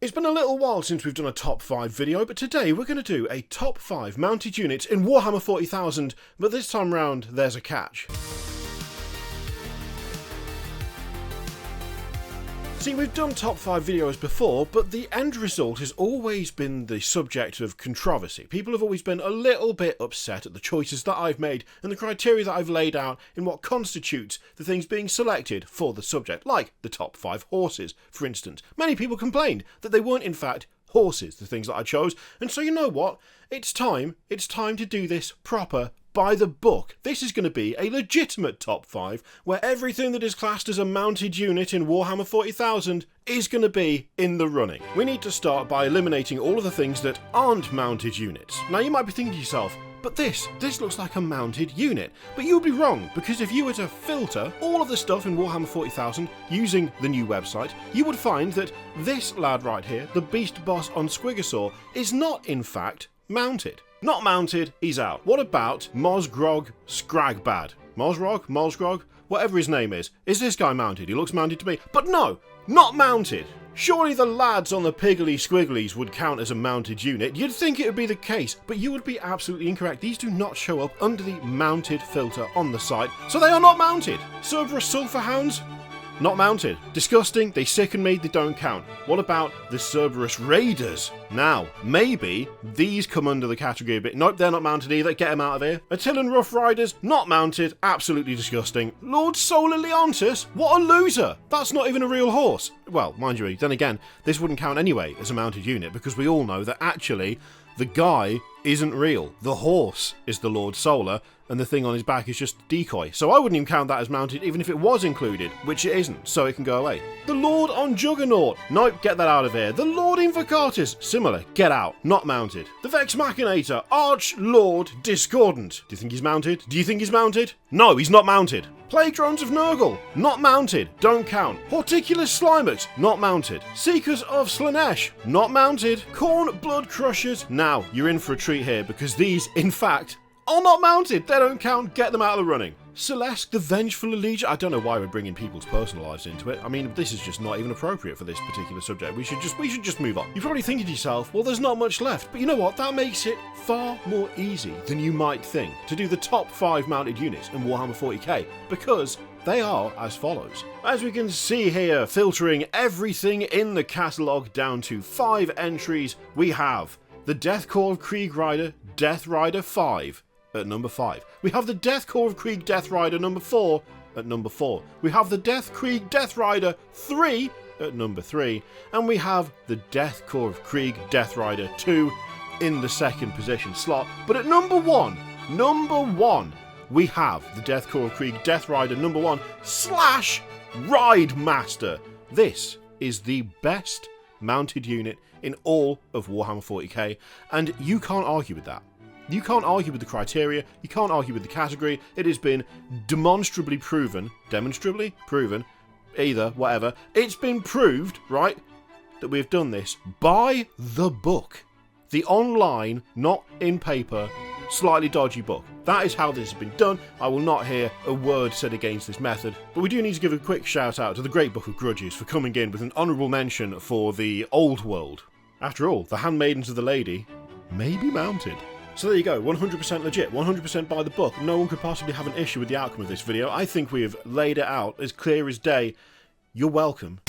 It's been a little while since we've done a top 5 video, but today we're going to do a top 5 mounted units in Warhammer 40,000, but this time round there's a catch. See, we've done top 5 videos before, but the end result has always been the subject of controversy. People have always been a little bit upset at the choices that I've made and the criteria that I've laid out in what constitutes the things being selected for the subject, like the top 5 horses, for instance. Many people complained that they weren't in fact horses, the things that I chose, and so you know what? It's time to do this proper, by the book. This is going to be a legitimate top 5 where everything that is classed as a mounted unit in Warhammer 40,000 is going to be in the running. We need to start by eliminating all of the things that aren't mounted units. Now you might be thinking to yourself, but this looks like a mounted unit. But you'd be wrong, because if you were to filter all of the stuff in Warhammer 40,000 using the new website, you would find that this lad right here, the Beast Boss on Squigosaur, is not in fact mounted. Not mounted, he's out. What about Mosgrog Scragbad? Mosgrog? Whatever his name is this guy mounted? He looks mounted to me. But no, not mounted. Surely the lads on the Piggly Squigglies would count as a mounted unit. You'd think it would be the case, but you would be absolutely incorrect. These do not show up under the mounted filter on the site, so they are not mounted. Cerberus Sulphur Hounds? Not mounted. Disgusting, they sicken me, they don't count. What about the Cerberus Raiders? Now, maybe these come under the category a bit. Nope, they're not mounted either, get them out of here. Attilan Rough Riders, not mounted, absolutely disgusting. Lord Solar Leontus, what a loser! That's not even a real horse. Well, mind you, then again, this wouldn't count anyway as a mounted unit, because we all know that actually the guy isn't real. The horse is the Lord Solar, and the thing on his back is just a decoy. So I wouldn't even count that as mounted, even if it was included, which it isn't, so it can go away. The Lord on Juggernaut, nope, get that out of here. The Lord Invocatus, similar, get out, not mounted. The Vex Machinator, Arch Lord Discordant. Do you think he's mounted? Do you think he's mounted? No, he's not mounted. Plague Drones of Nurgle, not mounted, don't count. Horticulus Slimax, not mounted. Seekers of Slanesh, not mounted. Khorne Blood Crushers, now you're in for a treat here, because these, in fact, are not mounted, they don't count, get them out of the running. Celeste, the Vengeful Allegiance, I don't know why we're bringing people's personal lives into it. I mean, this is just not even appropriate for this particular subject. We should just move on. You're probably thinking to yourself, well, there's not much left. But you know what? That makes it far more easy than you might think to do the top 5 mounted units in Warhammer 40k, because they are as follows. As we can see here, filtering everything in the catalogue down to 5 entries, we have the Death Corps of Krieg Rider, Death Rider 5. At number 5. We have the Death Corps of Krieg Death Rider number 4 at number 4. We have the Death Krieg Death Rider 3 at number 3. And we have the Death Corps of Krieg Death Rider 2 in the second position slot. But at number 1, we have the Death Corps of Krieg Death Rider number 1 / Ride Master. This is the best mounted unit in all of Warhammer 40k, and you can't argue with that. You can't argue with the criteria, you can't argue with the category. It has been demonstrably proven, either, whatever. It's been proved, right, that we've done this by the book. The online, not in paper, slightly dodgy book. That is how this has been done. I will not hear a word said against this method, but we do need to give a quick shout out to the Great Book of Grudges for coming in with an honourable mention for the Old World. After all, the Handmaidens of the Lady may be mounted. So there you go, 100% legit, 100% by the book. No one could possibly have an issue with the outcome of this video. I think we have laid it out as clear as day. You're welcome.